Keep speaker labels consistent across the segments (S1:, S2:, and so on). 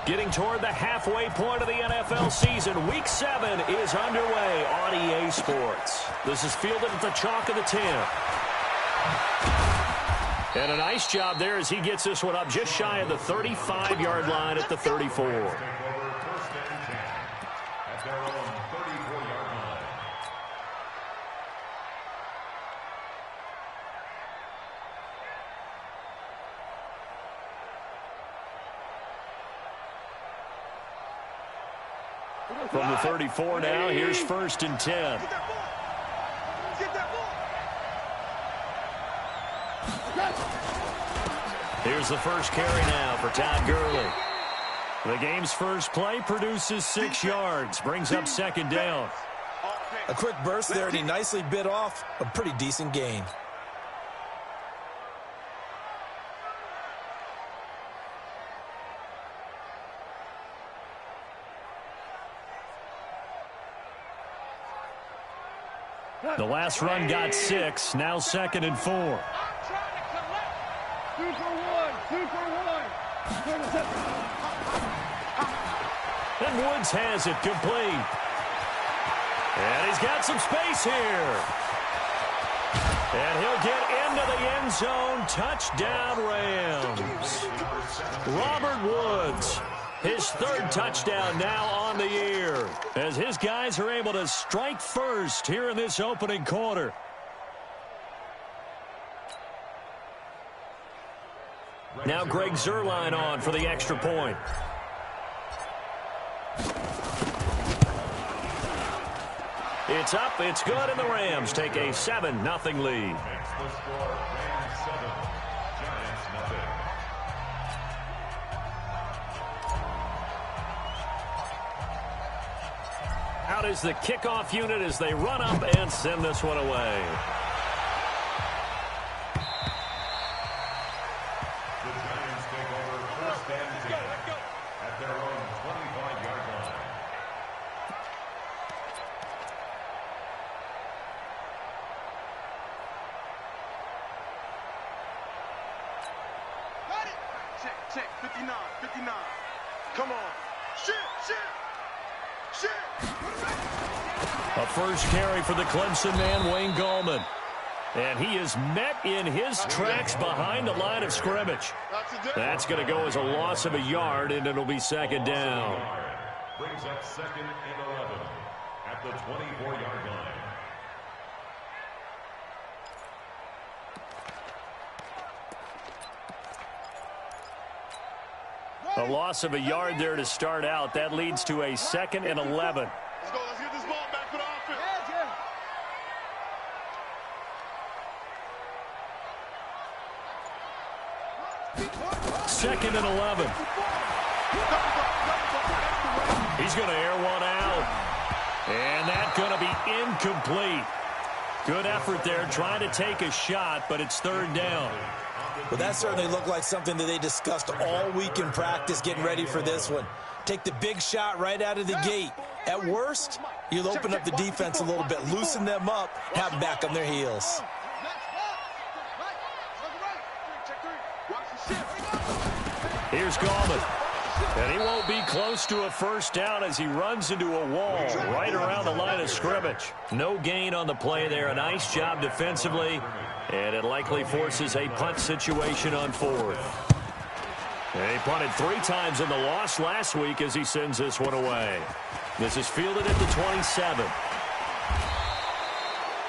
S1: Getting toward the halfway point of the NFL season, Week 7 is underway on EA Sports. This is fielded at the chalk of the 10. And a nice job there as he gets this one up just shy of the 35-yard line at the 34. From the 34 now, here's 1st and 10. Here's the first carry now for Todd Gurley. The game's first play produces 6 yards, brings up 2nd down.
S2: A quick burst there, and he nicely bit off a pretty decent gain.
S1: The last run got 6, now 2nd and 4. And Woods has it complete. And he's got some space here. And he'll get into the end zone. Touchdown, Rams. Robert Woods, his 3rd touchdown now on the year, as his guys are able to strike first here in this opening quarter. Now Greg Zuerlein on for the extra point. It's up, it's good, and the Rams take a 7-0 lead. Out is the kickoff unit as they run up and send this one away.
S3: The Giants take over 1st and 10 at their own 25-yard line.
S4: Got it. Check, 59. Come on. Shit.
S1: A first carry for the Clemson man, Wayne Gallman. And he is met in his tracks behind the line of scrimmage. That's going to go as a loss of a yard, and it'll be 2nd down.
S3: Brings up 2nd and 11 at the 24-yard line.
S1: A loss of a yard there to start out. That leads to a 2nd and 11.
S4: Let's go. Let's get this ball back for the offense.
S1: 2nd and 11. He's going to air one out. And that's going to be incomplete. Good effort there trying to take a shot, but it's 3rd down.
S2: Well, that certainly looked like something that they discussed all week in practice getting ready for this one. Take the big shot right out of the gate. At worst, you'll open up the defense a little bit, loosen them up, have them back on their heels.
S1: Here's Gallman. And he won't be close to a 1st down as he runs into a wall right around the line of scrimmage. No gain on the play there. A nice job defensively. And it likely forces a punt situation on 4th. And he punted 3 times in the loss last week as he sends this one away. This is fielded at the 27.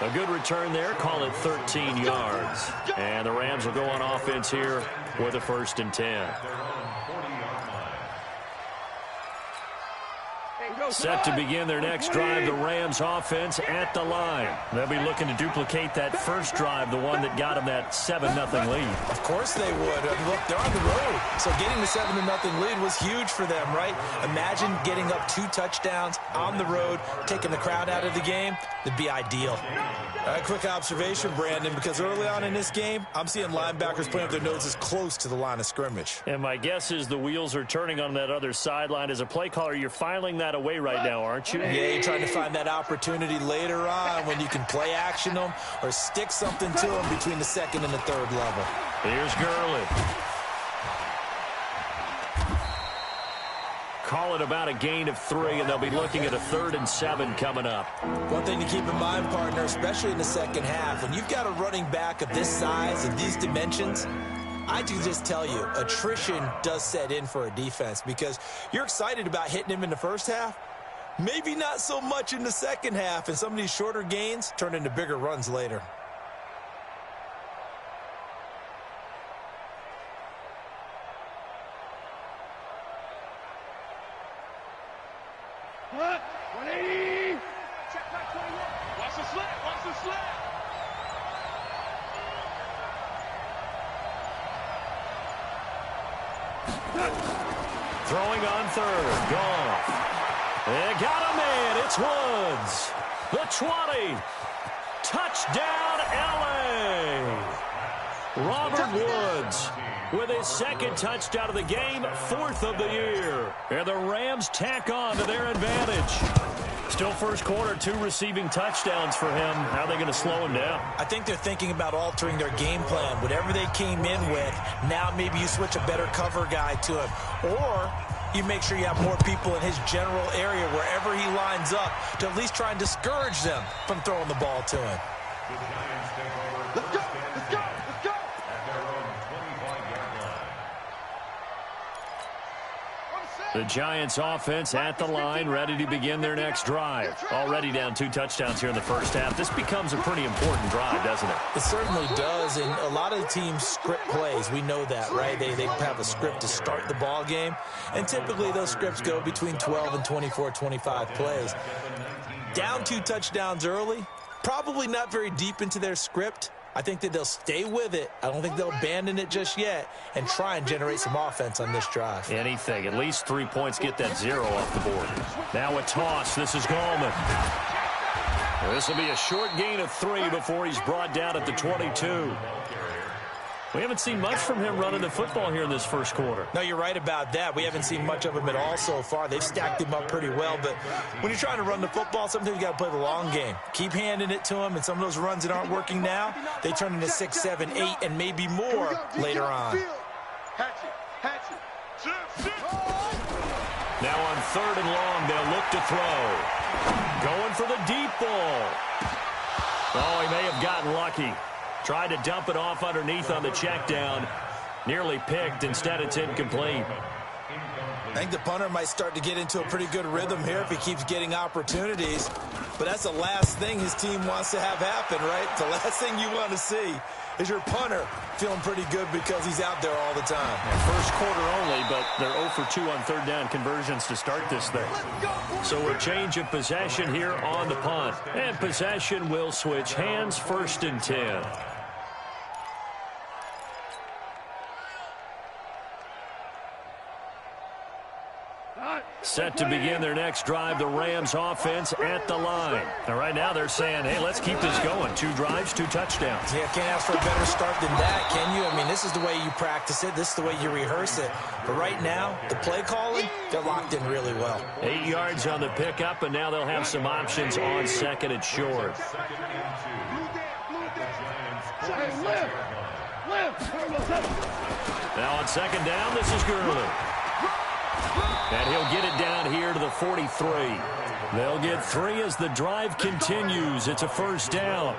S1: A good return there. Call it 13 yards. And the Rams will go on offense here with a 1st and 10. Set to begin their next drive, the Rams offense at the line. They'll be looking to duplicate that first drive, the one that got them that 7-0 lead.
S2: Of course they would. Look, they're on the road. So getting the 7-0 lead was huge for them, right? Imagine getting up 2 touchdowns on the road, taking the crowd out of the game. That'd be ideal. Quick observation, Brandon, because early on in this game, I'm seeing linebackers putting up their noses close to the line of scrimmage.
S1: And my guess is the wheels are turning on that other sideline. As a play caller, you're filing that away way right now, aren't you?
S2: Yeah, you're trying to find that opportunity later on when you can play action them or stick something to them between the second and the third level.
S1: Here's Gurley. Call it about a gain of 3, and they'll be looking at a 3rd and 7 coming up.
S2: One thing to keep in mind, partner, especially in the second half, when you've got a running back of this size and these dimensions, I can just tell you, attrition does set in for a defense because you're excited about hitting him in the first half, maybe not so much in the second half, and some of these shorter gains turn into bigger runs later.
S4: What? 180. Check back 21. Watch the slant. Watch the slant.
S1: Throwing on 3rd. Goff. They got a man. It's Woods. The 20. Touchdown, L.A. Robert Woods with his 2nd touchdown of the game, 4th of the year. And the Rams tack on to their advantage. Still first quarter, 2 receiving touchdowns for him. How are they going to slow him down?
S2: I think they're thinking about altering their game plan. Whatever they came in with, now maybe you switch a better cover guy to him. Or you make sure you have more people in his general area wherever he lines up to at least try and discourage them from throwing the ball to him.
S4: Let's go. Let's go. Let's go.
S3: At their own 25-yard line.
S1: The Giants offense at the line, ready to begin their next drive. Already down 2 touchdowns here in the first half. This becomes a pretty important drive, doesn't it?
S2: It certainly does, and a lot of the teams script plays. We know that, right? They have a script to start the ball game, and typically those scripts go between 12 and 24, 25 plays. Down 2 touchdowns early, probably not very deep into their script. I think that they'll stay with it. I don't think they'll abandon it just yet and try and generate some offense on this drive.
S1: Anything. At least 3 points, get that 0 off the board. Now a toss. This is Gallman. This will be a short gain of 3 before he's brought down at the 22. We haven't seen much from him running the football here in this first quarter.
S2: No, you're right about that. We haven't seen much of him at all so far. They've stacked him up pretty well, but when you're trying to run the football, sometimes you got to play the long game. Keep handing it to him, and some of those runs that aren't working now, they turn into 6, 7, 8, and maybe more later on.
S4: Hatchet.
S1: Now on 3rd and long, they'll look to throw. Going for the deep ball. Oh, he may have gotten lucky. Tried to dump it off underneath on the check down. Nearly picked. Instead, it's incomplete.
S2: I think the punter might start to get into a pretty good rhythm here if he keeps getting opportunities. But that's the last thing his team wants to have happen, right? The last thing you want to see is your punter feeling pretty good because he's out there all the time.
S1: Yeah, first quarter only, but they're 0 for 2 on 3rd down conversions to start this thing. So a change of possession here on the punt. And possession will switch hands, 1st and 10. Set to begin their next drive, the Rams offense at the line. Now, right now they're saying, hey, let's keep this going. 2 drives, 2 touchdowns.
S2: Yeah, can't ask for a better start than that, can you? I mean, this is the way you practice it. This is the way you rehearse it. But right now, the play calling, they're locked in really well.
S1: 8 yards on the pickup, and now they'll have some options on 2nd and short. Now on 2nd down, this is Gurley. And he'll get it down here to the 43. They'll get 3 as the drive continues. It's a 1st down.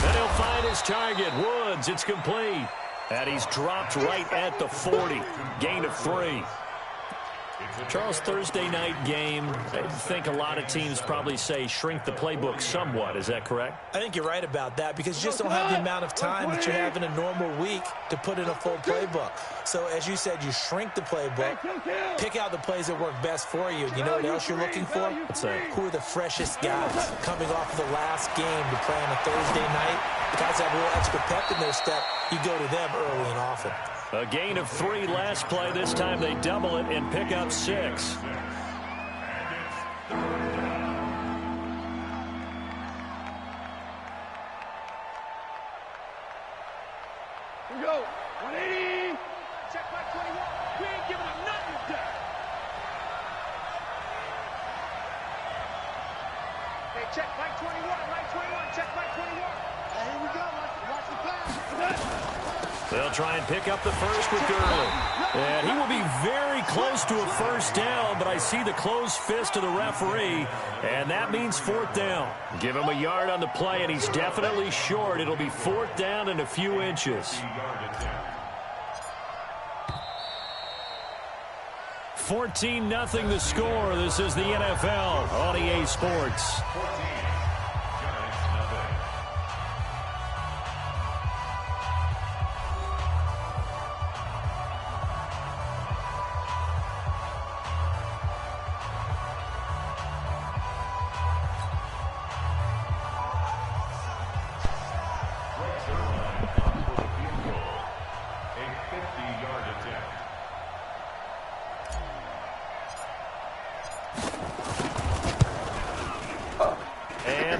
S1: Then he'll find his target, Woods. It's complete. And he's dropped right at the 40. Gain of 3. Charles, Thursday night game, I think a lot of teams probably say shrink the playbook somewhat. Is that correct?
S2: I think you're right about that because you just don't have the amount of time that you have in a normal week to put in a full playbook. So, as you said, you shrink the playbook, pick out the plays that work best for you. You know what else you're looking for?
S1: What's that?
S2: Who are the freshest guys coming off of the last game to play on a Thursday night? The guys have a little extra pep in their step. You go to them early and often.
S1: A gain of 3 last play. This time they double it and pick up 6.
S4: giving him nothing to do. Hey, check Mike 21, Mike 21, check Mike 21. Hey, here we go. Watch the pass.
S1: They'll try and pick up the first with Gurley. And he will be very close to a first down, but I see the closed fist of the referee, and that means fourth down. Give him a yard on the play, and he's definitely short. It'll be fourth down and a few inches. 14-0 the score. This is the NFL on EA Sports.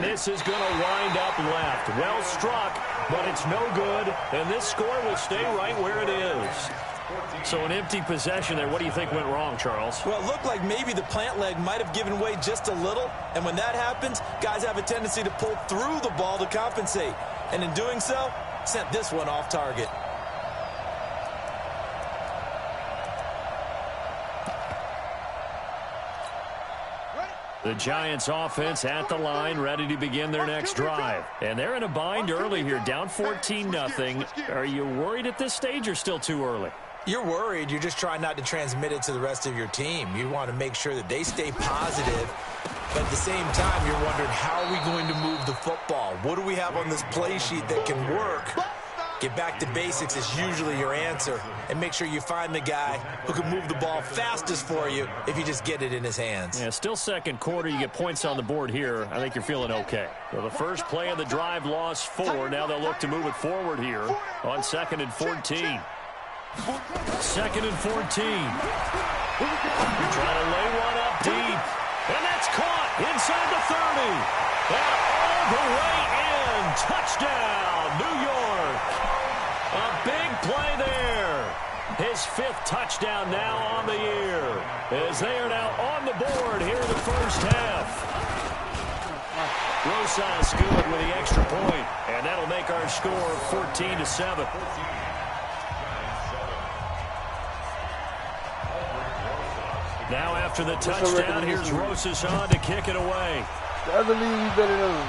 S1: This is going to wind up left. Well struck, but it's no good, and this score will stay right where it is. So an empty possession there. What do you think went wrong, Charles?
S2: Well, it looked like maybe the plant leg might have given way just a little, and when that happens, guys have a tendency to pull through the ball to compensate, and in doing so, sent this one off target.
S1: The Giants offense at the line, ready to begin their next drive. And they're in a bind early here, down 14-0. Are you worried at this stage or still too early?
S2: You're worried. You're just trying not to transmit it to the rest of your team. You want to make sure that they stay positive. But at the same time, you're wondering, how are we going to move the football? What do we have on this play sheet that can work? Get back to basics is usually your answer. And make sure you find the guy who can move the ball fastest for you if you just get it in his hands.
S1: Yeah, still second quarter. You get points on the board here. I think you're feeling okay. Well, the first play of the drive lost 4. Now they'll look to move it forward here on 2nd and 14. 2nd and 14. Trying to lay one up deep. And that's caught inside the 30. And all the way in. Touchdown, New York. A big play there. His 5th touchdown now on the year, as they are now on the board here in the first half. Rosas good with the extra point, and that'll make our score 14-7. Now after the touchdown, here's Rosas on to kick it away.
S5: The other league we better than.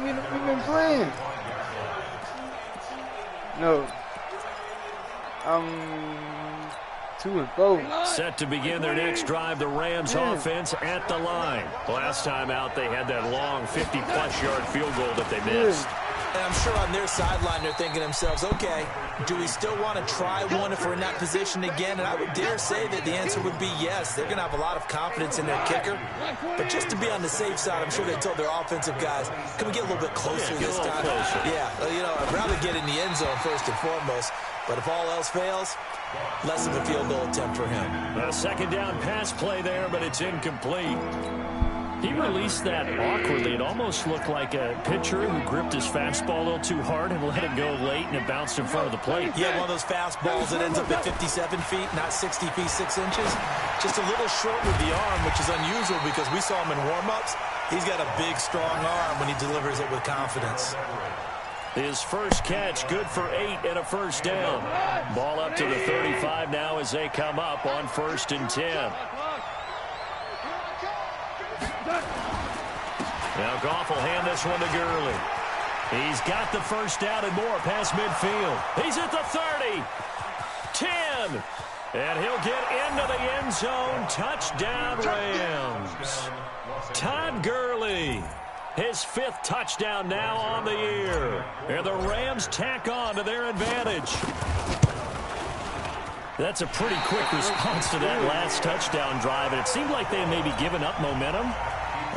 S5: We've been playing. No. 2-4.
S1: Set to begin their next drive, the Rams offense at the line. Last time out, they had that long 50-plus yard field goal that they missed.
S2: And I'm sure on their sideline they're thinking to themselves, okay, do we still want to try one if we're in that position again? And I would dare say that the answer would be yes. They're going to have a lot of confidence in their kicker. But just to be on the safe side, I'm sure they told their offensive guys, can we get a little bit closer this time? Yeah, I'd rather get in the end zone first and foremost. But if all else fails, less of a field goal attempt for him.
S1: A second down pass play there, but it's incomplete. He released that awkwardly. It almost looked like a pitcher who gripped his fastball a little too hard and let it go late, and it bounced in front of the plate.
S2: Yeah, one of those fastballs that ends up at 57 feet, not 60 feet, 6 inches. Just a little short with the arm, which is unusual because we saw him in warm-ups. He's got a big, strong arm when he delivers it with confidence.
S1: His first catch, good for 8 and a first down. Ball up to the 35 now as they come up on 1st and 10. Now Goff will hand this one to Gurley. He's got the first down and more past midfield. He's at the 30. 10. And he'll get into the end zone. Touchdown, Rams. Todd Gurley. His 5th touchdown now on the year. And the Rams tack on to their advantage. That's a pretty quick response to that last touchdown drive. And it seemed like they had maybe given up momentum.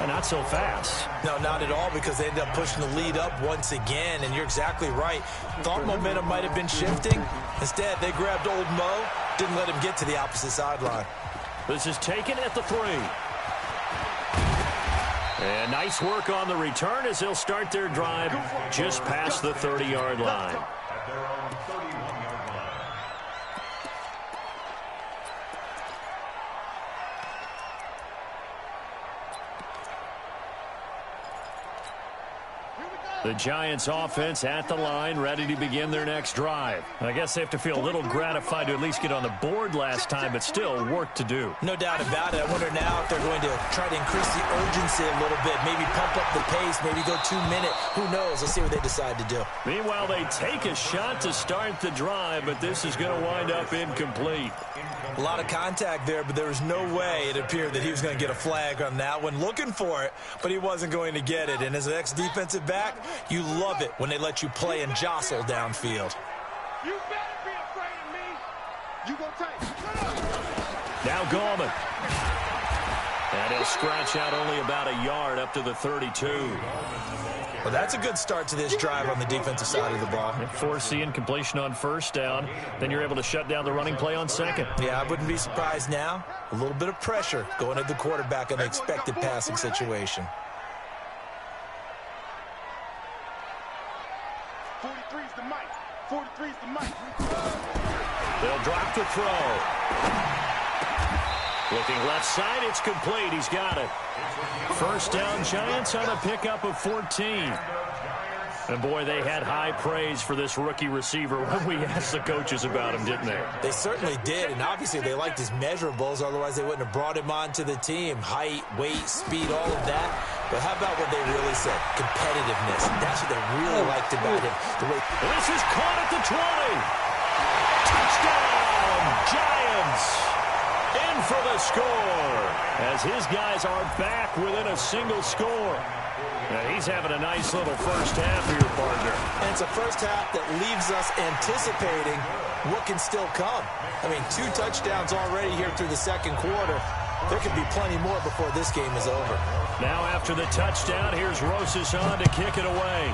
S1: Not so fast.
S2: No, not at all, because they ended up pushing the lead up once again, and you're exactly right. Thought momentum might have been shifting. Instead, they grabbed old Mo, didn't let him get to the opposite sideline.
S1: This is taken at the 3. And nice work on the return as they'll start their drive just past the 30-yard line.
S3: At their own 31-yard line.
S1: The Giants offense at the line, ready to begin their next drive. I guess they have to feel a little gratified to at least get on the board last time, but still work to do.
S2: No doubt about it. I wonder now if they're going to try to increase the urgency a little bit, maybe pump up the pace, maybe go 2 minute. Who knows? Let's see what they decide to do.
S1: Meanwhile, they take a shot to start the drive, but this is going to wind up incomplete.
S2: A lot of contact there, but there was no way it appeared that he was going to get a flag on that one. Looking for it, but he wasn't going to get it. And as an ex-defensive back, you love it when they let you play and jostle downfield.
S4: You better be afraid of me. You gonna take.
S1: Now Gallman. And he'll scratch out only about a yard up to the 32.
S2: Well, that's a good start to this drive on the defensive side of the ball.
S1: Forcing incompletion on first down. Then you're able to shut down the running play on second.
S2: Yeah, I wouldn't be surprised now. A little bit of pressure going at the quarterback in the expected passing situation.
S4: 43's the mic. 43's the mic.
S1: They'll drop the throw. Looking left side, it's complete. He's got it. First down, Giants on a pickup of 14. And, boy, they had high praise for this rookie receiver when we asked the coaches about him, didn't they?
S2: They certainly did, and obviously they liked his measurables. Otherwise, they wouldn't have brought him onto the team. Height, weight, speed, all of that. But how about what they really said? Competitiveness. That's what they really liked about him.
S1: This is caught at the 20. Touchdown, Giants. In for the score as his guys are back within a single score. And he's having a nice little first half here, partner.
S2: And it's a first half that leaves us anticipating what can still come. I mean, 2 touchdowns already here through the second quarter. There could be plenty more before this game is over.
S1: Now after the touchdown, here's Rosas on to kick it away.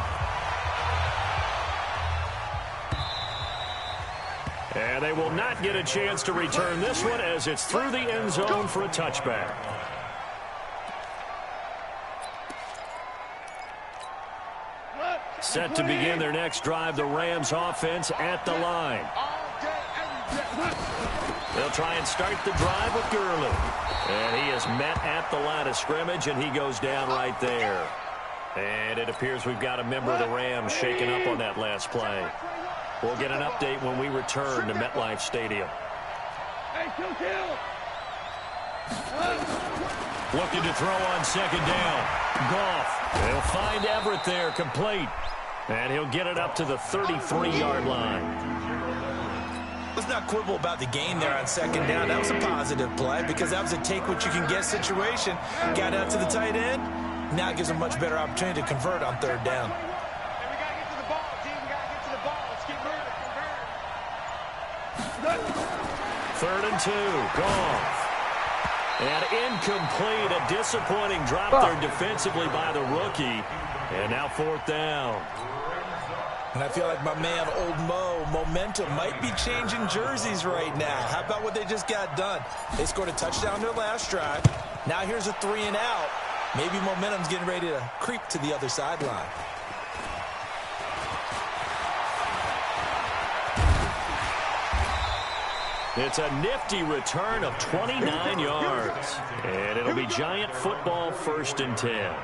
S1: And they will not get a chance to return this one as it's through the end zone for a touchback. Set to begin their next drive, the Rams offense at the line. They'll try and start the drive with Gurley. And he is met at the line of scrimmage, and he goes down right there. And it appears we've got a member of the Rams shaken up on that last play. We'll get an update when we return to MetLife Stadium. Looking to throw on second down. Goff. They'll find Everett there, complete. And he'll get it up to the 33-yard line.
S2: Let's not quibble about the gain there on second down. That was a positive play because that was a take-what-you-can-get situation. Got out to the tight end. Now it gives him a much better opportunity to convert on third down.
S1: Third and 2, Goff. And incomplete, a disappointing drop there defensively by the rookie. And now fourth down.
S2: And I feel like my man, Old Mo, momentum might be changing jerseys right now. How about what they just got done? They scored a touchdown their last drive. Now here's a 3 and out. Maybe momentum's getting ready to creep to the other sideline.
S1: It's a nifty return of 29 yards. And it'll be Giant football, 1st and 10.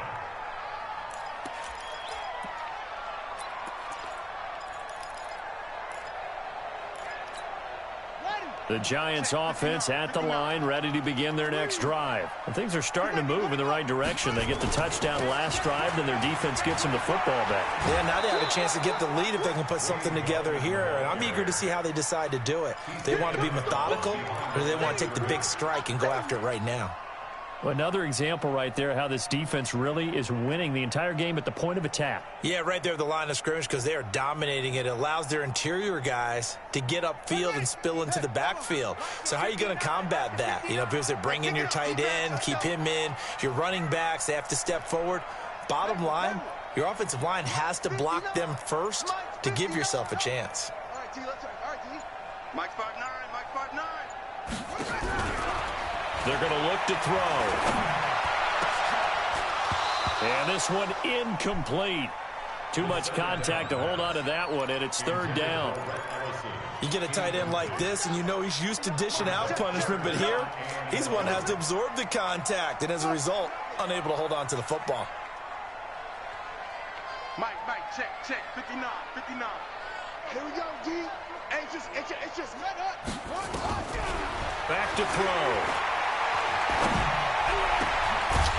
S1: The Giants offense at the line, ready to begin their next drive. And things are starting to move in the right direction. They get the touchdown last drive, then their defense gets them the football back.
S2: Yeah, now they have a chance to get the lead if they can put something together here. And I'm eager to see how they decide to do it. They want to be methodical, or do they want to take the big strike and go after it right now?
S1: Well, another example right there how this defense really is winning the entire game at the point of attack.
S2: Yeah, right there at the line of scrimmage because they are dominating it. It allows their interior guys to get upfield and spill into the backfield. So how are you going to combat that? You know, because they bring in your tight end, keep him in. Your running backs, they have to step forward. Bottom line, your offensive line has to block them first to give yourself a chance.
S4: All right, T, let's try. All right, T. Mike 5'9", Mike 5'9".
S1: They're going to look to throw. And this one incomplete. Too much contact to hold on to that one, and it's third down.
S2: You get a tight end like this, and you know he's used to dishing out punishment, but here, he's the one that has to absorb the contact, and as a result, unable to hold on to the football.
S4: Mike, check, 59. Here we go, G. Hey, it's just let up.
S1: Back to throw.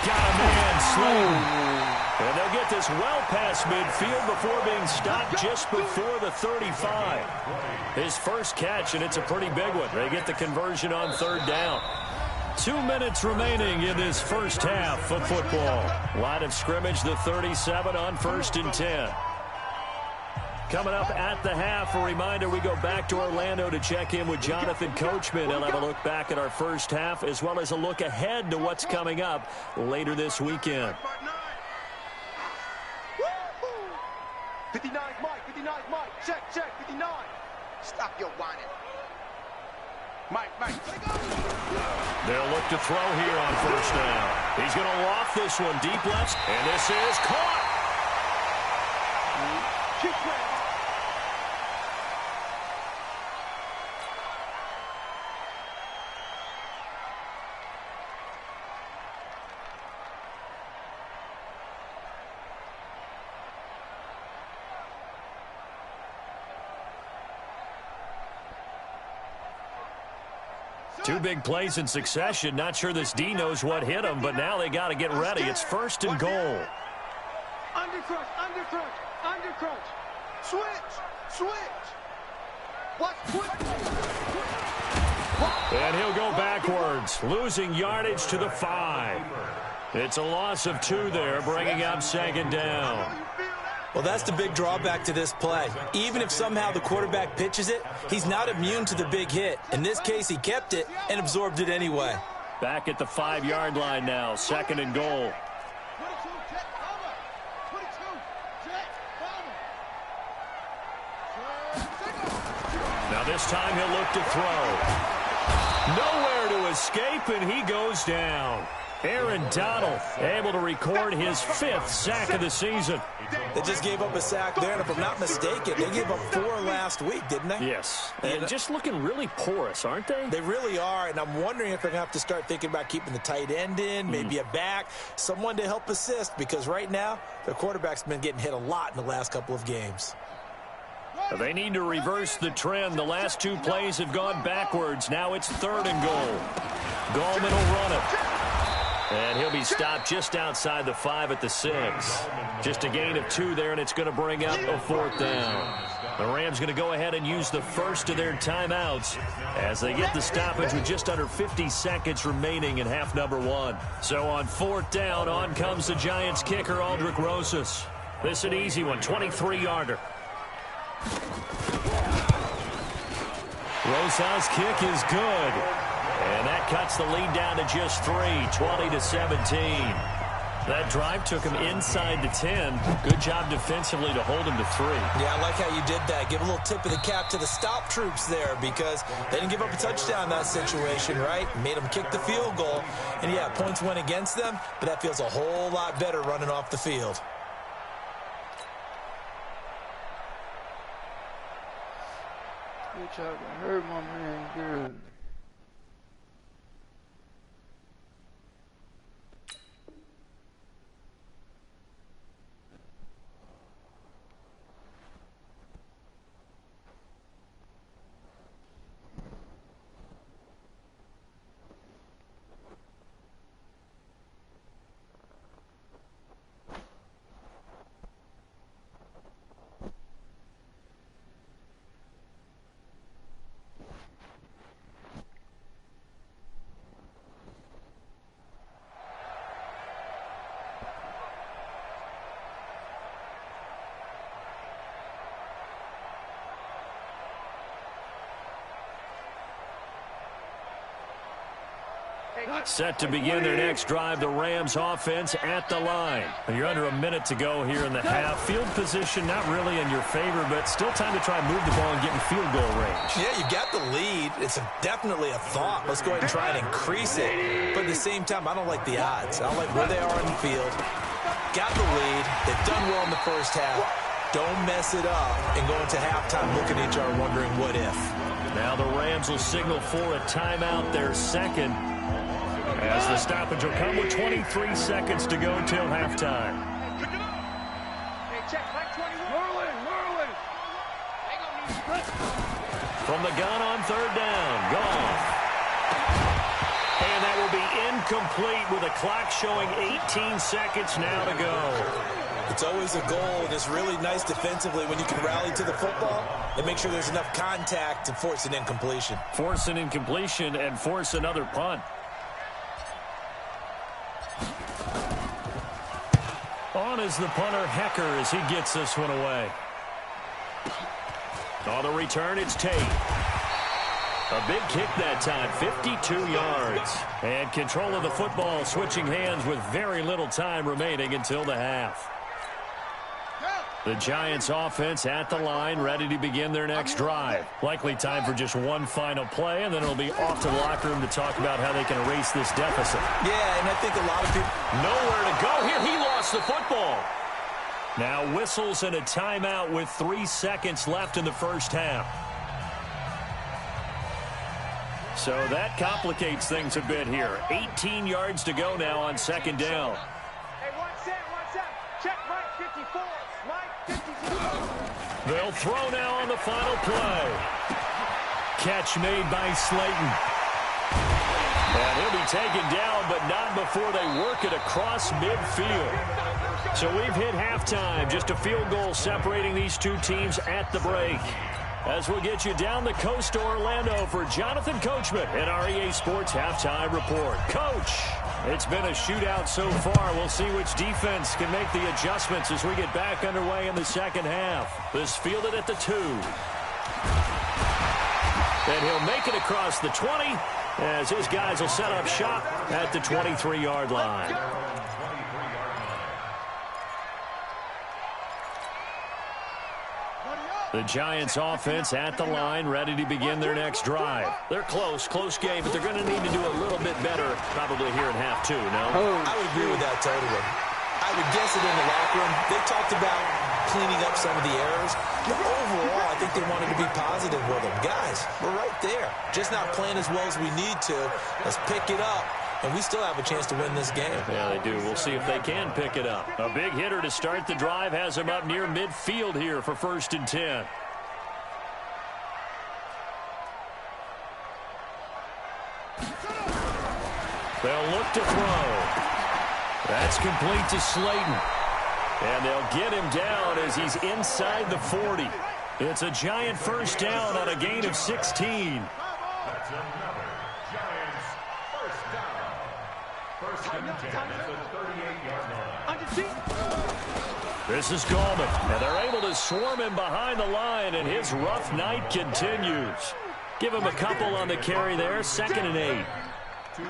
S1: Got a man slain. And they'll get this well past midfield before being stopped just before the 35. His first catch, and it's a pretty big one. They get the conversion on third down. 2 minutes remaining in this first half of football. Line of scrimmage, the 37 on 1st and 10. Coming up at the half, a reminder, we go back to Orlando to check in with Jonathan Coachman. He'll have a look back at our first half as well as a look ahead to what's coming up later this weekend.
S4: 59 Mike, check, 59. Stop your whining. Mike.
S1: They'll look to throw here on first down. He's going to loft this one deep left, and this is caught.
S4: Keep playing.
S1: Two big plays in succession. Not sure this D knows what hit him, but now they got to get ready. It's 1st and goal.
S4: Undercrunch. Switch. What?
S1: And he'll go backwards, losing yardage to the 5. It's a loss of 2 there, bringing up 2nd down.
S2: Well, that's the big drawback to this play. Even if somehow the quarterback pitches it, he's not immune to the big hit. In this case, he kept it and absorbed it anyway.
S1: Back at the 5-yard line now, 2nd and goal. Now this time he'll look to throw. Nowhere to escape, and he goes down. Aaron Donald able to record his 5th sack of the season.
S2: They just gave up a sack there, and if I'm not mistaken, they gave up 4 last week, didn't they?
S1: Yes, and just looking really porous, aren't they?
S2: They really are, and I'm wondering if they're going to have to start thinking about keeping the tight end in, maybe a back, someone to help assist, because right now, their quarterback's been getting hit a lot in the last couple of games.
S1: They need to reverse the trend. The last 2 plays have gone backwards. Now it's 3rd and goal. Gallman will run it. And he'll be stopped just outside the 5 at the 6. Just a gain of 2 there, and it's going to bring up a 4th down. The Rams going to go ahead and use the first of their timeouts as they get the stoppage with just under 50 seconds remaining in half number 1. So on 4th down, on comes the Giants kicker, Aldrich Rosas. This is an easy one, 23-yarder. Rosas' kick is good. And that cuts the lead down to just 3, 20-17. That drive took him inside the 10. Good job defensively to hold him to 3.
S2: Yeah, I like how you did that. Give a little tip of the cap to the stop troops there because they didn't give up a touchdown in that situation, right? Made them kick the field goal. And, yeah, points went against them, but that feels a whole lot better running off the field.
S5: Good job. I heard my man good.
S1: Set to begin their next drive, the Rams offense at the line. You're under a minute to go here in the half. Field position not really in your favor, but still time to try and move the ball and get in field goal range.
S2: Yeah, you got the lead. It's definitely a thought. Let's go ahead and try and increase it. But at the same time, I don't like the odds. I don't like where they are on the field. got the lead. They've done well in the first half. Don't mess it up and go into halftime looking at each other wondering what if.
S1: Now the Rams will signal for a timeout, their second, as the stoppage will come with 23 seconds to go till halftime.
S4: Hey, check, Mike 21. Merlin.
S1: From the gun on third down, Goff. And that will be incomplete with a clock showing 18 seconds now to go.
S2: It's always a goal, and it's really nice defensively when you can rally to the football and make sure there's enough contact to force an incompletion.
S1: Force an incompletion and force another punt. On is the punter, Hecker, as he gets this one away. On the return, it's Tate. A big kick that time, 52 yards. And control of the football switching hands with very little time remaining until the half. The Giants offense at the line, ready to begin their next drive. Likely time for just one final play, and then it'll be off to the locker room to talk about how they can erase this deficit.
S2: Yeah, and I think a lot of people...
S1: Nowhere to go here. He lost the football. Now whistles and a timeout with 3 seconds left in the first half. So that complicates things a bit here. 18 yards to go now on second down.
S4: Hey, one set. Check, Mike 54. Mike 54.
S1: They'll throw now on the final play. Catch made by Slayton. And he'll be taken down, but not before they work it across midfield. So we've hit halftime. Just a field goal separating these two teams at the break. As we'll get you down the coast to Orlando for Jonathan Coachman in our EA Sports Halftime Report. Coach, it's been a shootout so far. We'll see which defense can make the adjustments as we get back underway in the second half. This fielded at the 2. And he'll make it across the 20 as his guys will set up shop at the 23-yard line. The Giants offense at the line, ready to begin their next drive. They're close game, but they're going to need to do a little bit better probably here in half 2, no?
S2: I would agree with that totally. I would guess it in the locker room. They talked about cleaning up some of the errors, but overall, I think they wanted to be positive with them. Guys, we're right there. Just not playing as well as we need to. Let's pick it up. And we still have a chance to win this game.
S1: Yeah, they do. We'll see if they can pick it up. A big hitter to start the drive has him up near midfield here for 1st and 10. They'll look to throw. That's complete to Slayton. And they'll get him down as he's inside the 40. It's a Giant first down on a gain of 16.
S3: That's another Giants first down. 1st and 10 at the 38-yard line.
S1: This is Gallman, and they're able to swarm him behind the line, and his rough night continues. Give him a couple on the carry there, 2nd and 8.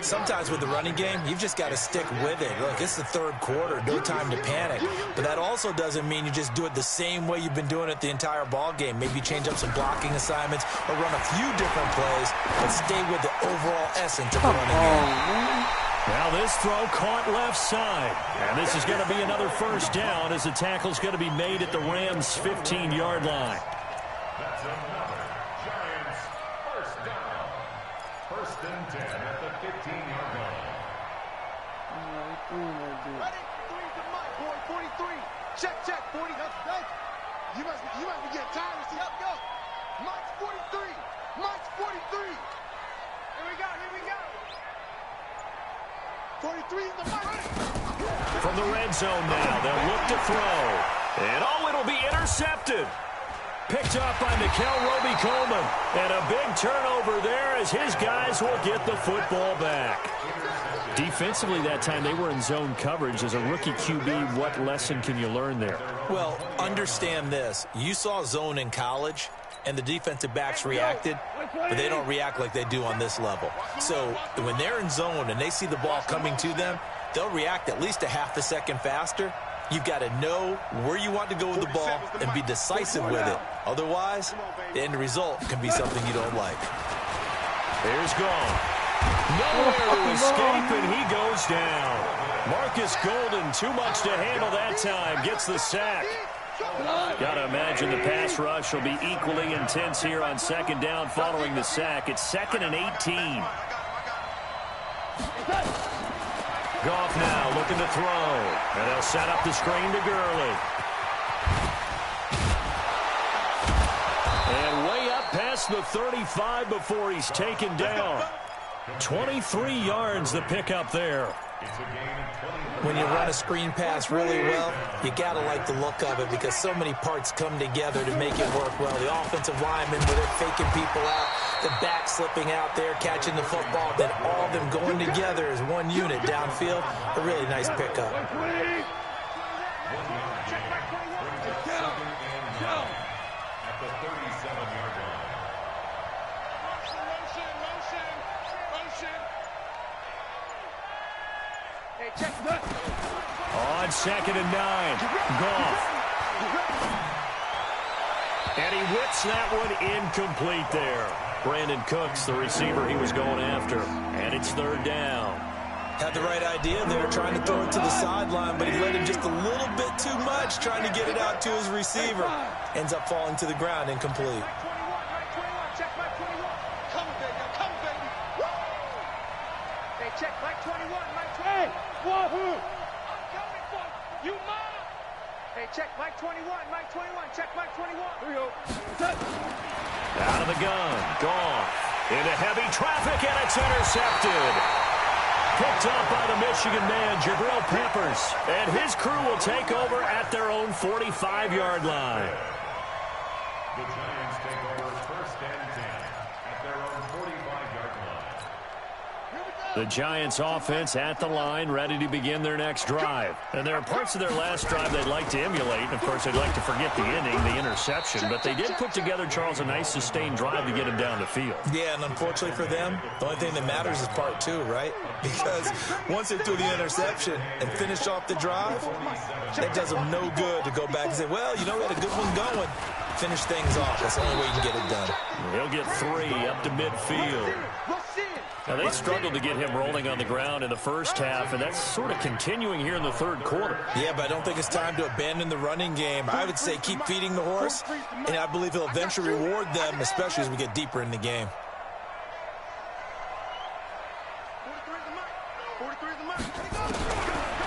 S2: Sometimes with the running game, you've just got to stick with it. Look, it's the 3rd quarter, no time to panic. But that also doesn't mean you just do it the same way you've been doing it the entire ball game. Maybe change up some blocking assignments or run a few different plays, but stay with the overall essence of the running game.
S1: Now this throw caught left side. And this is going to be another first down as the tackle's going to be made at the Rams' 15-yard line.
S3: That's another Giants first down. 1st and 10 at the 15-yard line.
S4: Ready? 3 to Mike, boy, 43. Check, 40. You must be getting tired of seeing. Up, go. Mike's 43. Mike's 43. Here we go. 43 is the mark.
S1: From the red zone now, they'll look to throw. And it'll be intercepted. Picked up by Nickel Roby-Coleman. And a big turnover there as his guys will get the football back. Defensively that time, they were in zone coverage. As a rookie QB, what lesson can you learn there?
S2: Well, understand this. You saw zone in college, and the defensive backs reacted, but they don't react like they do on this level. So when they're in zone and they see the ball coming to them, they'll react at least a half a second faster. You've got to know where you want to go with the ball and be decisive with it. Otherwise, the end result can be something you don't like.
S1: Here's Gall. Nowhere to escape, and he goes down. Marcus Golden, too much to handle that time, gets the sack. Got to imagine the pass rush will be equally intense here on second down following the sack. It's 2nd and 18. Goff now looking to throw, and they'll set up the screen to Gurley. And way up past the 35 before he's taken down. 23 yards the pickup there.
S2: When you run a screen pass really well, you got to like the look of it because so many parts come together to make it work well. The offensive linemen, where they're faking people out, the back slipping out there, catching the football, then all of them going together as one unit downfield. A really nice pickup.
S1: On 2nd and 9, Goff. And he whips that one incomplete there. Brandon Cooks, the receiver he was going after. And it's 3rd down.
S2: Had the right idea there, trying to throw it to the sideline, but he let him just a little bit too much, trying to get it out to his receiver. Ends up falling to the ground, incomplete.
S4: Check Mike 21, Mike 20. Hey, wahoo! I'm coming for you, mom. Hey, check Mike 21, Mike 21. Check Mike 21. Here we go.
S1: Out of the gun, Goff into heavy traffic, and it's intercepted. Picked up by the Michigan man, Jabril Peppers, and his crew will take over at their own 45-yard line.
S3: The Giants take over 1st and 10 at their own 45-yard line.
S1: The Giants offense at the line, ready to begin their next drive. And there are parts of their last drive they'd like to emulate. And of course, they'd like to forget the ending, the interception. But they did put together, Charles, a nice sustained drive to get him down the field.
S2: Yeah, and unfortunately for them, the only thing that matters is part 2, right? Because once they threw the interception and finished off the drive, that does them no good to go back and say, well, you know, we had a good one going. Finish things off. That's the only way you can get it done.
S1: He'll get 3 up to midfield. Now, they struggled to get him rolling on the ground in the first half, and that's sort of continuing here in the 3rd quarter.
S2: Yeah, but I don't think it's time to abandon the running game. I would say keep feeding the horse, and I believe he'll eventually reward them, especially as we get deeper in the game.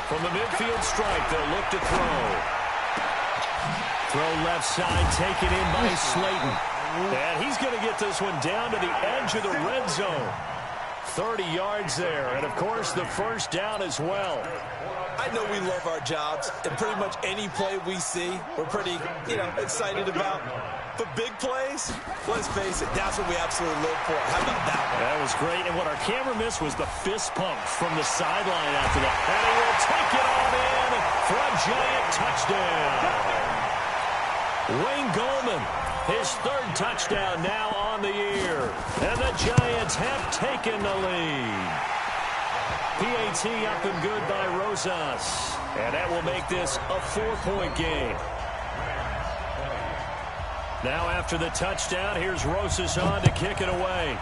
S1: From the midfield strike, they'll look to throw. Throw left side, taken in by Slayton. And he's going to get this one down to the edge of the red zone. 30 yards there, and of course the 1st down as well.
S2: I know we love our jobs, and pretty much any play we see, we're pretty, excited about. But big plays, let's face it, that's what we absolutely live for. How about that one?
S1: That was great, and what our camera missed was the fist pump from the sideline after that. And he will take it on in for a giant touchdown. Wayne Goldman, his 3rd touchdown now on the year. And the Giants have taken the lead. PAT up and good by Rosas. And that will make this a 4-point game. Now after the touchdown, here's Rosas on to kick it away.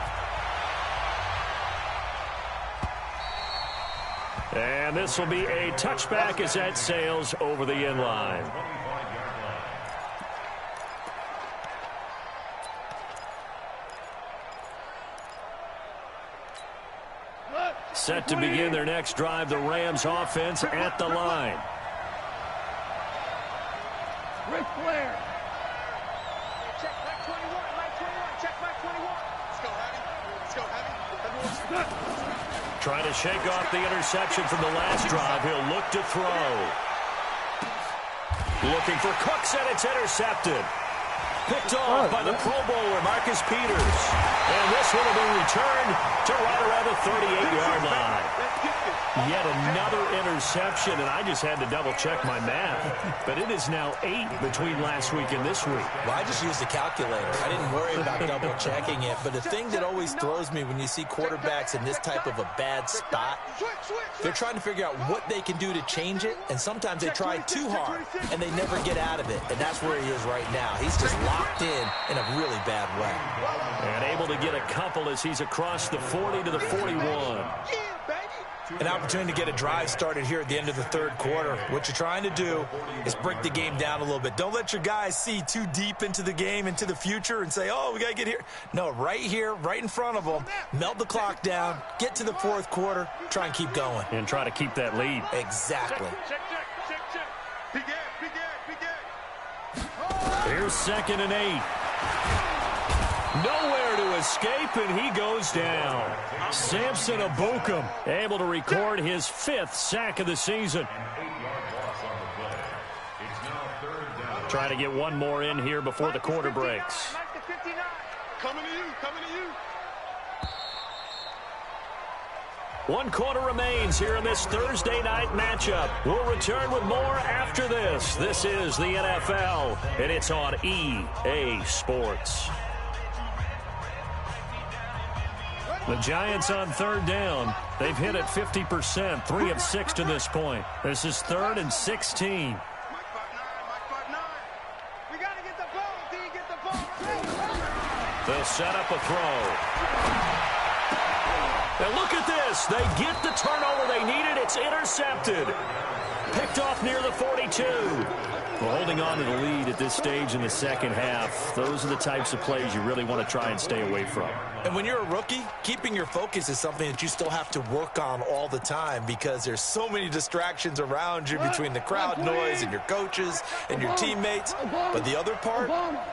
S1: And this will be a touchback as that sails over the end line. Set to begin their next drive, the Rams offense at the line.
S4: Rick Flair. Check Mike 21, Mike 21, check Mike 21. Let's go, Hattie. Let's go, Hattie.
S1: Trying to shake off the interception from the last drive. He'll look to throw. Looking for Cooks, and it's intercepted. Picked off by the Pro Bowler, Marcus Peters. And this one will be returned to right around the 38-yard line. Yet another interception, and I just had to double-check my math. But it is now 8 between last week and this week.
S2: Well, I just used a calculator. I didn't worry about double-checking it. But the thing that always throws me when you see quarterbacks in this type of a bad spot, they're trying to figure out what they can do to change it, and sometimes they try too hard, and they never get out of it. And that's where he is right now. He's just locked in a really bad way.
S1: And able to get a couple as he's across the 40 to the 41.
S2: An opportunity to get a drive started here at the end of the third quarter. What you're trying to do is break the game down a little bit. Don't let your guys see too deep into the game, into the future, and say, oh, we got to get here. No, right here, right in front of them, melt the clock down, get to the fourth quarter, try and keep going.
S1: And try to keep that lead.
S2: Exactly.
S1: Here's 2nd and 8. Nowhere to escape, and he goes down. Samson Abukum able to record his 5th sack of the season. Trying to get one more in here before the quarter breaks.
S4: Coming to you, coming to you.
S1: 1 quarter remains here in this Thursday night matchup. We'll return with more after this. This is the NFL, and it's on EA Sports. The Giants on 3rd down. They've hit it 50%, 3 of 6 to this point. This is 3rd and 16. They'll set up a throw. Now look at this. They get the turnover they needed. It's intercepted. Picked off near the 42. Well, holding on to the lead at this stage in the second half, those are the types of plays you really want to try and stay away from.
S2: And when you're a rookie, keeping your focus is something that you still have to work on all the time because there's so many distractions around you between the crowd noise and your coaches and your teammates. But the other part,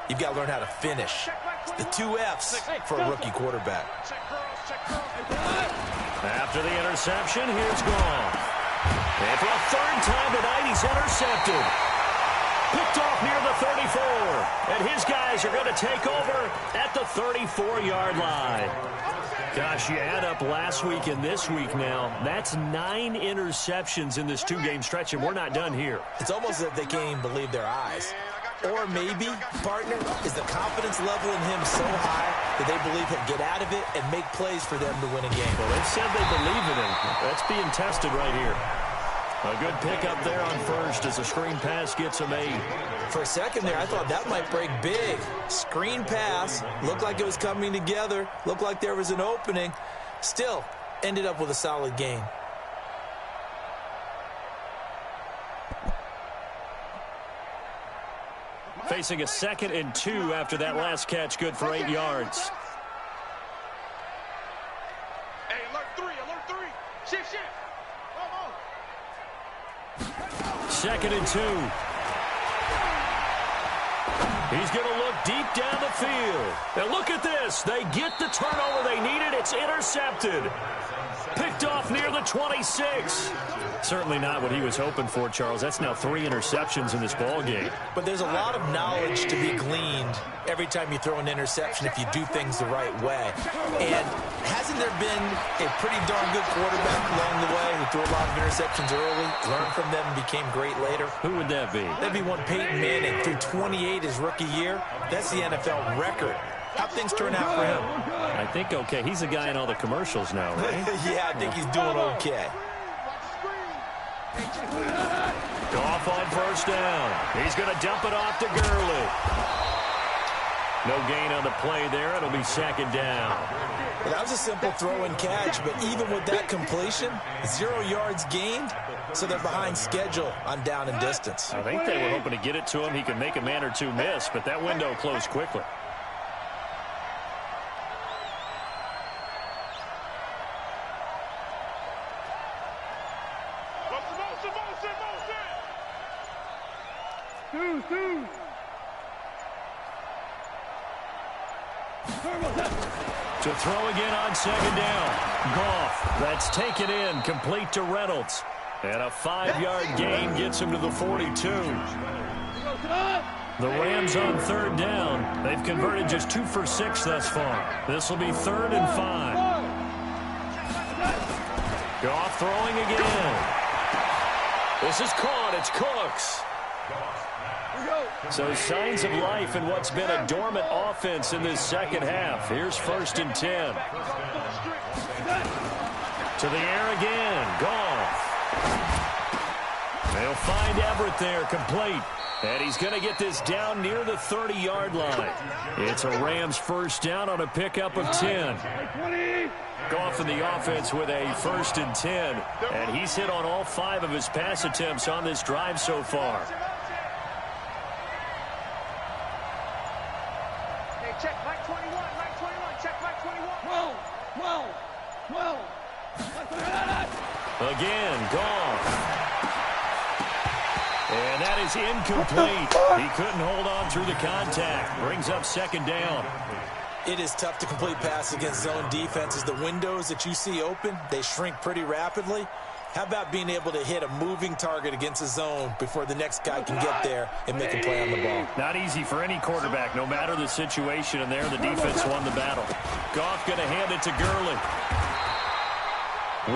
S2: you've got to learn how to finish. It's the 2 F's for a rookie quarterback.
S1: After the interception, here's Goff. And for a 3rd time tonight, he's intercepted. Picked off near the 34. And his guys are going to take over at the 34-yard line. Gosh, you add up last week and this week now. That's 9 interceptions in this 2-game stretch, and we're not done here.
S2: It's almost as if they can't even believe their eyes. Or maybe, partner, is the confidence level in him so high that they believe he'll get out of it and make plays for them to win a game.
S1: Well, they've said they believe in him. That's being tested right here. A good pickup there on 1st as a screen pass gets him 8.
S2: For a second there, I thought that might break big. Screen pass. Looked like it was coming together. Looked like there was an opening. Still, ended up with a solid gain.
S1: Facing a 2nd and 2 after that last catch, good for 8 yards.
S4: Hey, alert 3, alert 3. Shift, shift.
S1: 2nd and 2. He's going to look deep down the field. And look at this. They get the turnover they needed. It's intercepted. Picked off near the 26. Certainly not what he was hoping for, Charles. That's now 3 interceptions in this ball game.
S2: But there's a lot of knowledge to be gleaned every time you throw an interception if you do things the right way. And hasn't there been a pretty darn good quarterback along the way who threw a lot of interceptions early, learned from them, and became great later?
S1: Who would that be?
S2: That'd be one Peyton Manning. Threw 28 his rookie year. That's the NFL record. How'd things turn out for him?
S1: I think okay. He's the guy in all the commercials now, right?
S2: Yeah, I think he's doing okay.
S1: Goff on 1st down. He's going to dump it off to Gurley. No gain on the play there. It'll be 2nd down.
S2: Well, that was a simple throw and catch, but even with that completion, 0 yards gained, so they're behind schedule on down and distance.
S1: I think they were hoping to get it to him. He could make a man or two miss, but that window closed quickly. To throw again on 2nd down. Goff, that's taken in, complete to Reynolds. And a 5-yard gain gets him to the 42. The Rams on 3rd down. They've converted just 2 for 6 thus far. This will be 3rd and 5. Goff throwing again. This is caught. It's Cooks. So signs of life in what's been a dormant offense in this second half. Here's 1st and 10. To the air again. Goff. They'll find Everett there, complete. And he's going to get this down near the 30-yard line. It's a Rams first down on a pickup of 10. Goff in the offense with a 1st and 10. And he's hit on all 5 of his pass attempts on this drive so far.
S4: Check Mike 21, Mike 21, check Mike 21. Well.
S1: Again, Goff. And that is incomplete. He couldn't hold on through the contact. Brings up 2nd down.
S2: It is tough to complete passes against zone defenses. The windows that you see open, they shrink pretty rapidly. How about being able to hit a moving target against a zone before the next guy can get there and make a play on the ball?
S1: Not easy for any quarterback, no matter the situation, and there the defense won the battle. Goff going to hand it to Gurley.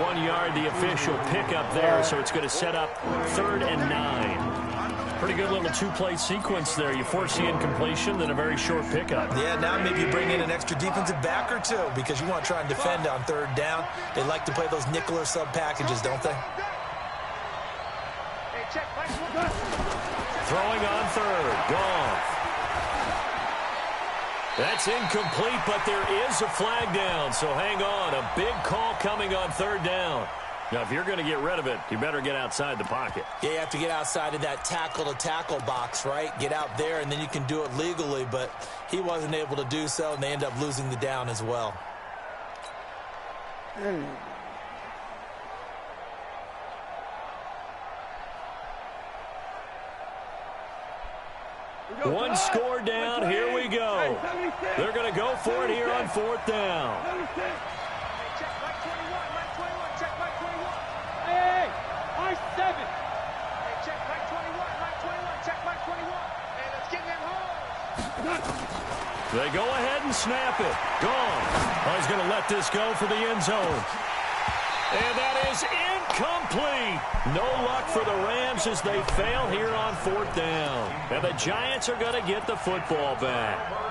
S1: 1 yard, the official pickup there, so it's going to set up 3rd and 9. Pretty good little 2-play sequence there. You force the incompletion, then a very short pickup.
S2: Yeah, now maybe you bring in an extra defensive back or 2 because you want to try and defend on 3rd down. They like to play those nickel or sub packages, don't they?
S1: Throwing on 3rd. Goff. That's incomplete, but there is a flag down, so hang on. A big call coming on 3rd down. Now, if you're going to get rid of it, you better get outside the pocket.
S2: Yeah, you have to get outside of that tackle-to-tackle box, right? Get out there, and then you can do it legally, but he wasn't able to do so, and they end up losing the down as well.
S1: One score down. Here we go. They're going to go for it here on 4th down. They go ahead and snap it. Gone. Oh, he's going to let this go for the end zone. And that is incomplete. No luck for the Rams as they fail here on 4th down. And the Giants are going to get the football back.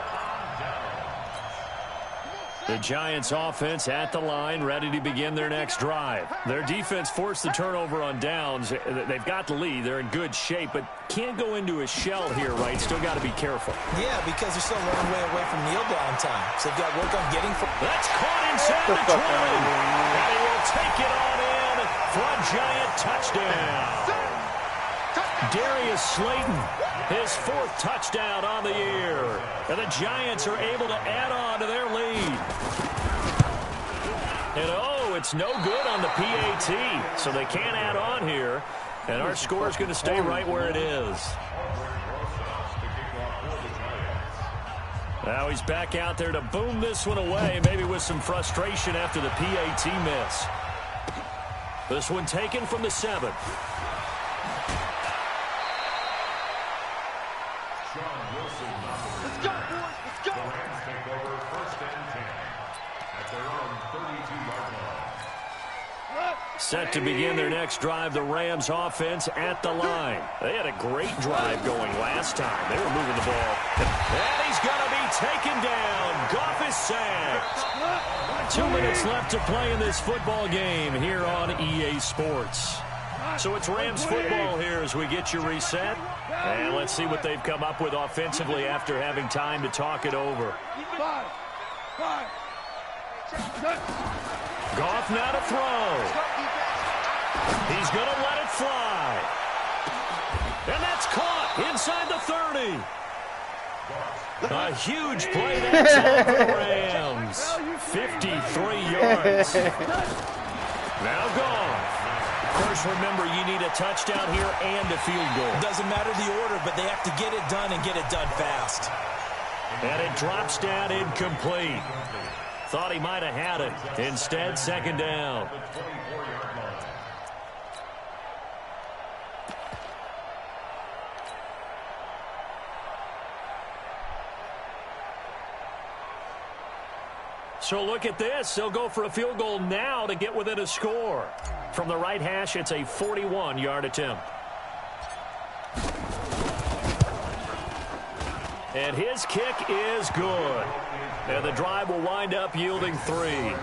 S1: The Giants offense at the line, ready to begin their next drive. Their defense forced the turnover on downs. They've got the lead. They're in good shape, but can't go into a shell here, right? Still got to be careful.
S2: Yeah, because they're still a long way away from kneel down time. So they've got to work on getting...
S1: That's caught inside the 20. And he will take it on in for a Giant touchdown. Darius Slayton, his 4th touchdown on the year. And the Giants are able to add on to their lead. And oh, it's no good on the PAT, so they can't add on here. And our score is going to stay right where it is. Now he's back out there to boom this one away, maybe with some frustration after the PAT miss. This one taken from the 7.
S4: Let's go, boys. Let's go.
S3: The Rams take over 1st and 10 at their own 32-yard line.
S1: Set to begin their next drive, the Rams offense at the line. They had a great drive going last time. They were moving the ball. And he's going to be taken down. Goff is sacked. 2 minutes left to play in this football game here on EA Sports. So it's Rams football here as we get you reset. And let's see what they've come up with offensively after having time to talk it over. Goff now to throw. He's going to let it fly. And that's caught inside the 30. A huge play that's on for the Rams. 53 yards. Now Goff. Of course, remember, you need a touchdown here and a field goal.
S2: Doesn't matter the order, but they have to get it done and get it done fast.
S1: And it drops down incomplete. Thought he might have had it. Instead, 2nd down. So look at this. They'll go for a field goal now to get within a score. From the right hash, it's a 41-yard attempt. And his kick is good. And the drive will wind up yielding 3.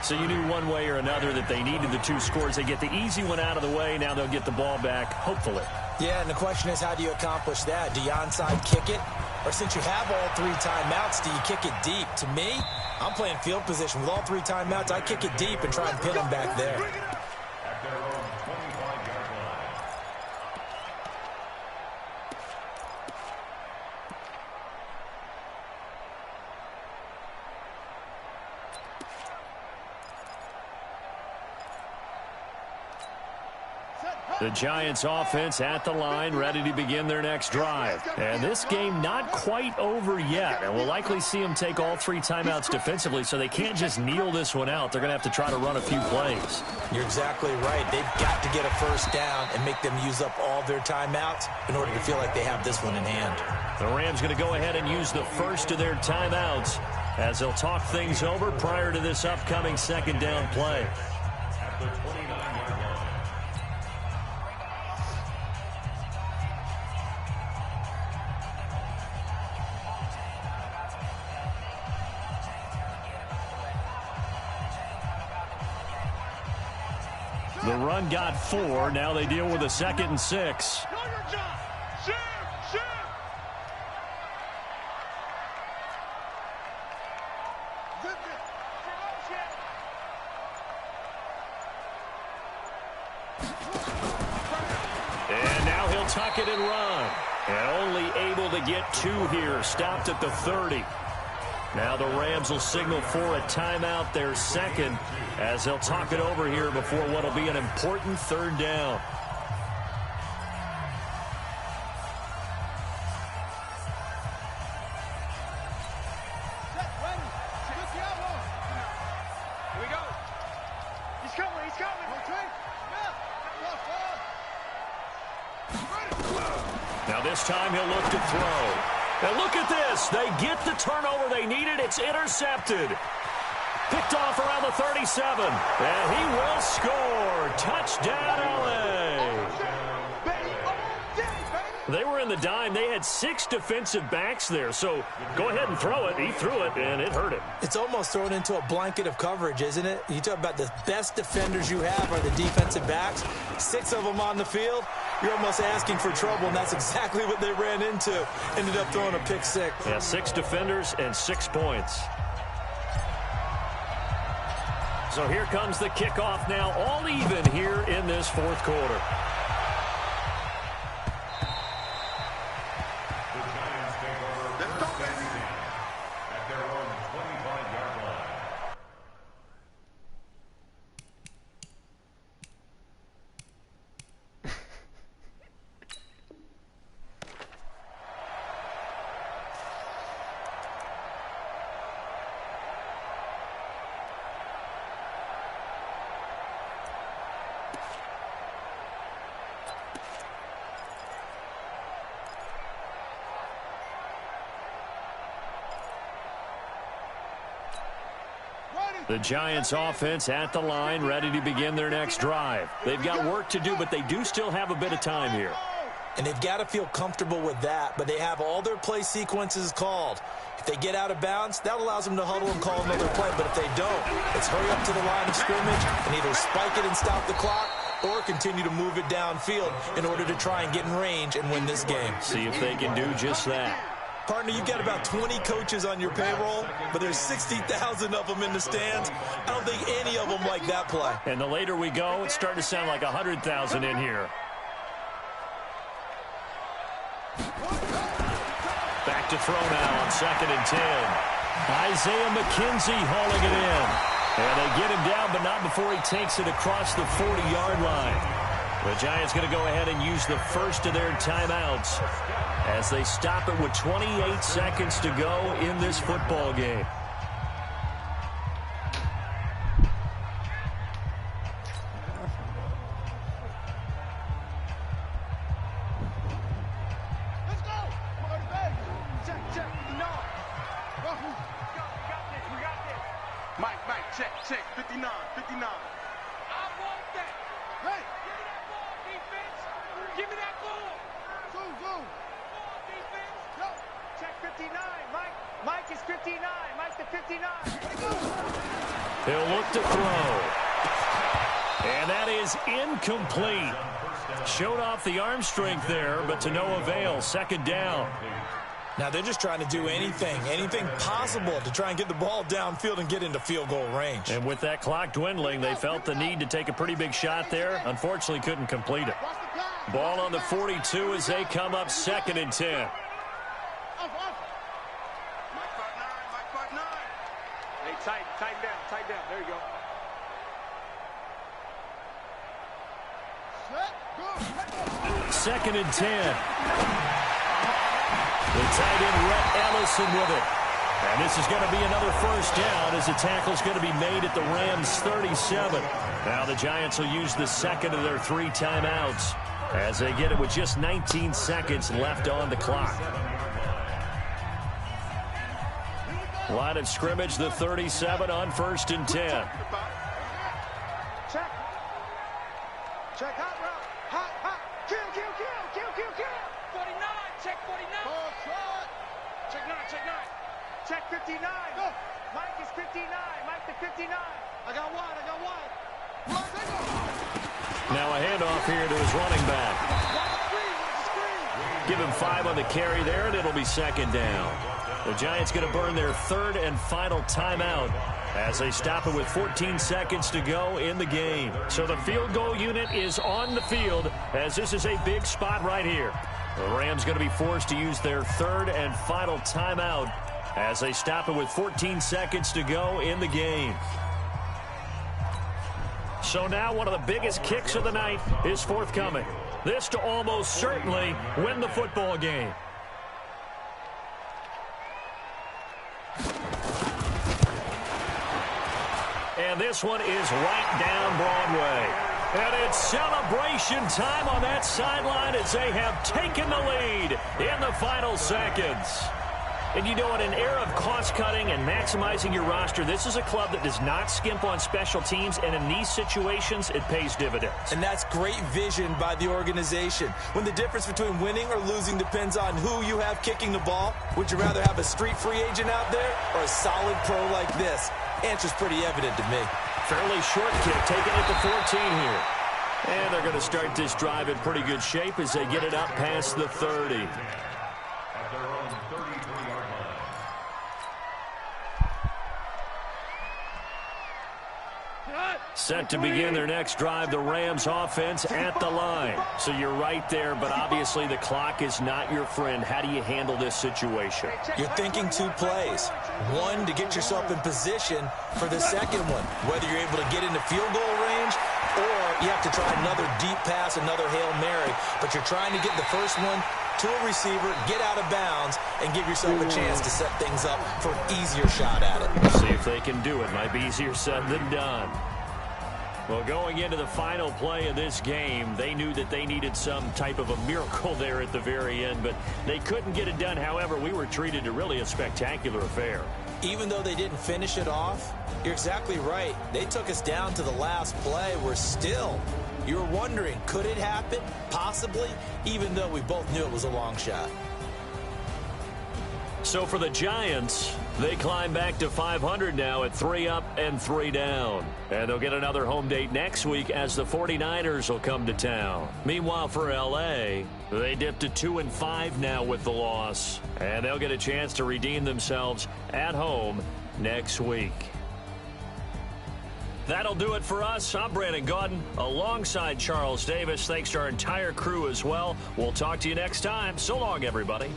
S1: So you knew one way or another that they needed the 2 scores. They get the easy one out of the way. Now they'll get the ball back, hopefully.
S2: Yeah, and the question is, how do you accomplish that? Do you onside kick it? Or since you have all 3 timeouts, do you kick it deep? To me, I'm playing field position. With all 3 timeouts, I kick it deep and try and pin them back there.
S3: At their own 25-yard line.
S1: The Giants offense at the line, ready to begin their next drive. And this game not quite over yet. And we'll likely see them take all 3 timeouts defensively, so they can't just kneel this one out. They're going to have to try to run a few plays.
S2: You're exactly right. They've got to get a first down and make them use up all their timeouts in order to feel like they have this one in hand.
S1: The Rams going to go ahead and use the first of their timeouts as they'll talk things over prior to this upcoming second down play.
S3: At the 29-yard line.
S1: The run got 4. Now they deal with a 2nd and 6.
S4: Know your job. Shoot, shoot. Zip it.
S1: And now he'll tuck it and run. And only able to get 2 here. Stopped at the 30. Now the Rams will signal for a timeout, their 2nd, as they'll talk it over here before what will be an important 3rd down.
S4: Here we go. He's coming, he's coming.
S1: Now this time he'll look to throw. And look at this. They get the turnover they needed. It's intercepted. Picked off around the 37. And he will score. Touchdown, LA. They were in the dime. They had 6 defensive backs there. So go ahead and throw it. He threw it, and it hurt him.
S2: It's almost thrown into a blanket of coverage, isn't it? You talk about the best defenders you have are the defensive backs. 6 of them on the field. You're almost asking for trouble, and that's exactly what they ran into. Ended up throwing a pick 6.
S1: Yeah, 6 defenders and 6 points. So here comes the kickoff now, all even here in this 4th quarter.
S3: The Giants take over first and 10 at their own 25-yard line.
S1: The Giants offense at the line, ready to begin their next drive. They've got work to do, but they do still have a bit of time here.
S2: And they've got to feel comfortable with that, but they have all their play sequences called. If they get out of bounds, that allows them to huddle and call another play. But if they don't, it's hurry up to the line of scrimmage and either spike it and stop the clock or continue to move it downfield in order to try and get in range and win this game.
S1: See if they can do just that.
S2: Partner, you've got about 20 coaches on your payroll, but there's 60,000 of them in the stands. I don't think any of them like that play.
S1: And the later we go, it's starting to sound like 100,000 in here. Back to throw now on 2nd and 10. Isaiah McKenzie hauling it in. And they get him down, but not before he takes it across the 40-yard line. The Giants going to go ahead and use the first of their timeouts as they stop it with 28 seconds to go in this football game.
S4: Let's go. Check, check. No. We got this. We got this. Check, 59, 59.
S6: I want that.
S4: Hey!
S6: Give me that ball, defense. Give me that ball.
S4: Zoom, zoom.
S6: Ball, defense.
S4: Go.
S6: Check 59. Mike is 59. Mike to 59.
S1: He'll look to throw. And that is incomplete. Showed off the arm strength there, but to no avail. Second down.
S2: Now they're just trying to do anything possible to try and get the ball downfield and get into field goal range.
S1: And with that clock dwindling, they felt the need to take a pretty big shot there. Unfortunately, couldn't complete it. Ball on the 42 as they come up 2nd and 10.
S4: Mike 5'9".
S6: Hey, tighten down. There you go.
S4: Set, go.
S1: 2nd and 10. The tight end, Rhett Ellison, with it. And this is going to be another first down as the tackle's going to be made at the Rams' 37. Now the Giants will use the second of their 3 timeouts as they get it with just 19 seconds left on the clock. Line of scrimmage, the 37 on 1st and 10.
S6: Check. Check hot route. Hot. Kill. 49. Check 49. Check 9. Check 59.
S4: Go.
S6: Mike is 59. Mike to 59.
S4: I got wide. Run, take off.
S1: Now a handoff here to his running back.
S4: Screen.
S1: Give him 5 on the carry there, and it'll be 2nd down. The Giants going to burn their 3rd and final timeout as they stop it with 14 seconds to go in the game. So the field goal unit is on the field as this is a big spot right here. The Rams going to be forced to use their 3rd and final timeout as they stop it with 14 seconds to go in the game. So now one of the biggest kicks of the night is forthcoming. This to almost certainly win the football game. And this one is right down Broadway. And it's celebration time on that sideline as they have taken the lead in the final seconds. And you know, in an era of cost-cutting and maximizing your roster, this is a club that does not skimp on special teams, and in these situations, it pays dividends.
S2: And that's great vision by the organization. When the difference between winning or losing depends on who you have kicking the ball, would you rather have a street free agent out there or a solid pro like this? Answer's pretty evident to me.
S1: Fairly short kick, taking it to 14 here. And they're going to start this drive in pretty good shape as they get it up past the 30.
S3: At their own 33-yard line.
S1: Set to begin their next drive, the Rams offense at the line. So you're right there, but obviously the clock is not your friend. How do you handle this situation?
S2: You're thinking 2 plays. One, to get yourself in position for the second one, whether you're able to get into field goal range or you have to try another deep pass, another Hail Mary, but you're trying to get the first one to a receiver, get out of bounds, and give yourself a chance to set things up for an easier shot at it.
S1: See if they can do it. Might be easier said than done. Well, going into the final play of this game, they knew that they needed some type of a miracle there at the very end, but they couldn't get it done. However, we were treated to really a spectacular affair.
S2: Even though they didn't finish it off, you're exactly right. They took us down to the last play. We're still, you were wondering, could it happen? Possibly, even though we both knew it was a long shot.
S1: So for the Giants, they climb back to 500 now at 3 up and 3 down. And they'll get another home date next week as the 49ers will come to town. Meanwhile, for L.A., they dip to 2-5 now with the loss. And they'll get a chance to redeem themselves at home next week. That'll do it for us. I'm Brandon Gaudin alongside Charles Davis. Thanks to our entire crew as well. We'll talk to you next time. So long, everybody.